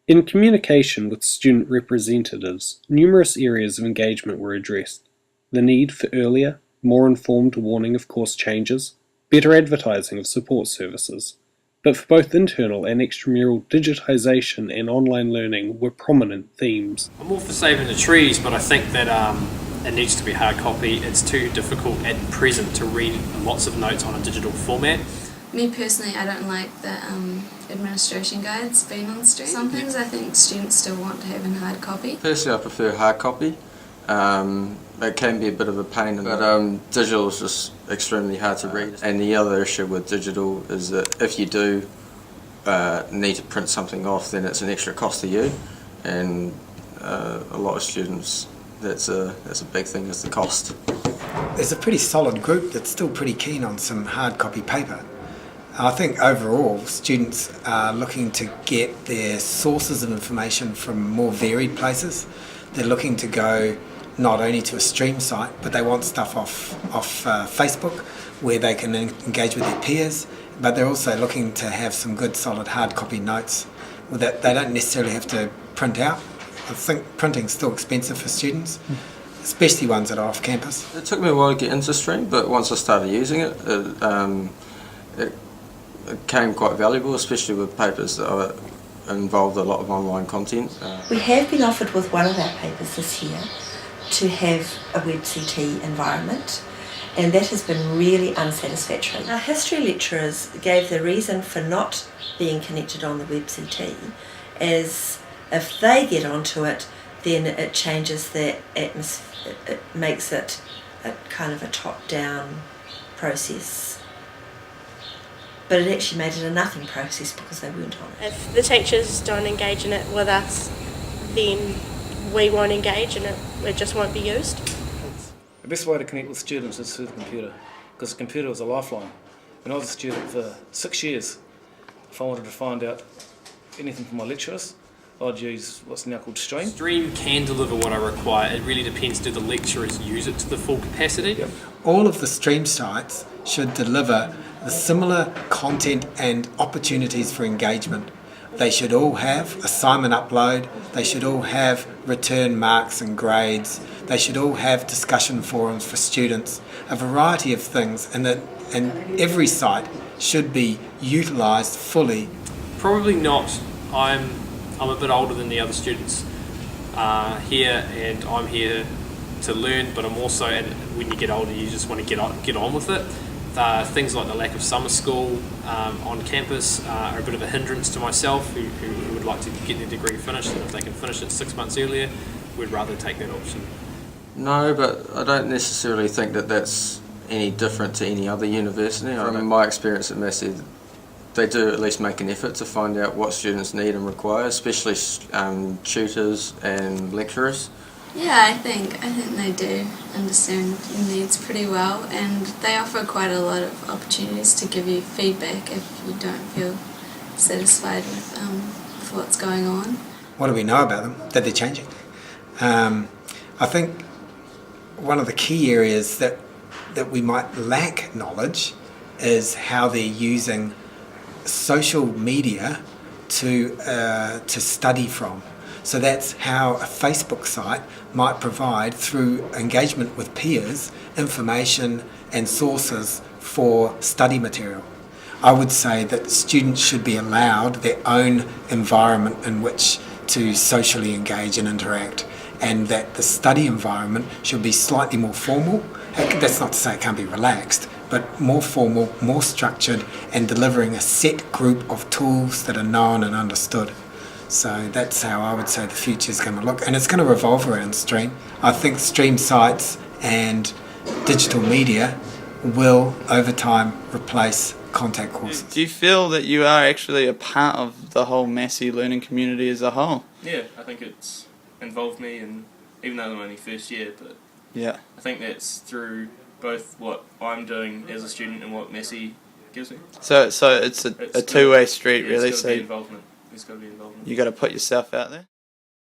In communication with student representatives, numerous areas of engagement were addressed. The need for earlier, more informed warning of course changes, better advertising of support services. But for both internal and extramural, digitisation and online learning were prominent themes. I'm all for saving the trees, but I think that it needs to be hard copy. It's too difficult at present to read lots of notes on a digital format. Me personally, I don't like the administration guides being on stream. Some things I think students still want to have in hard copy. Personally, I prefer hard copy. It can be a bit of a pain, but digital is just extremely hard to read. And the other issue with digital is that if you do need to print something off, then it's an extra cost to you. And a lot of students, that's a big thing, is the cost. There's a pretty solid group that's still pretty keen on some hard copy paper. I think overall students are looking to get their sources of information from more varied places. They're looking to go not only to a stream site, but they want stuff off Facebook where they can engage with their peers, but they're also looking to have some good solid hard copy notes that they don't necessarily have to print out. I think printing's still expensive for students, especially ones that are off campus. It took me a while to get into Stream, but once I started using it, it came quite valuable, especially with papers that involved a lot of online content. We have been offered with one of our papers this year to have a WebCT environment, and that has been really unsatisfactory. Our history lecturers gave the reason for not being connected on the WebCT as if they get onto it, then it changes the atmosphere, it makes it a kind of a top-down process. But it actually made it a nothing process because they weren't on it. If the teachers don't engage in it with us, then we won't engage in it, it just won't be used. The best way to connect with students is through the computer, because the computer is a lifeline. When I was a student for 6 years, if I wanted to find out anything from my lecturers, I'd use what's now called Stream. Stream can deliver what I require. It really depends, do the lecturers use it to the full capacity? Yep. All of the stream sites should deliver the similar content and opportunities for engagement. They should all have assignment upload, they should all have return marks and grades, they should all have discussion forums for students, a variety of things, and every site should be utilised fully. Probably not. I'm a bit older than the other students here, and I'm here to learn, but I'm also, and when you get older you just want to get on with it. Things like the lack of summer school on campus are a bit of a hindrance to myself, who would like to get their degree finished, and if they can finish it 6 months earlier, we'd rather take that option. No, but I don't necessarily think that that's any different to any other university. From my experience at Massey, they do at least make an effort to find out what students need and require, especially tutors and lecturers. Yeah, I think they do understand your needs pretty well, and they offer quite a lot of opportunities to give you feedback if you don't feel satisfied with what's going on. What do we know about them? That they're changing. I think one of the key areas that we might lack knowledge is how they're using social media to study from. So that's how a Facebook site might provide, through engagement with peers, information and sources for study material. I would say that students should be allowed their own environment in which to socially engage and interact, and that the study environment should be slightly more formal. That's not to say it can't be relaxed, but more formal, more structured, and delivering a set group of tools that are known and understood. So that's how I would say the future is going to look, and it's going to revolve around Stream. I think Stream sites and digital media will, over time, replace contact courses. Do you feel that you are actually a part of the whole Massey learning community as a whole? Yeah, I think it's involved me, and even though I'm only first year, but yeah, I think that's through both what I'm doing as a student and what Massey gives me. So it's a two-way street, really. There's got to be involvement. You got to put yourself out there.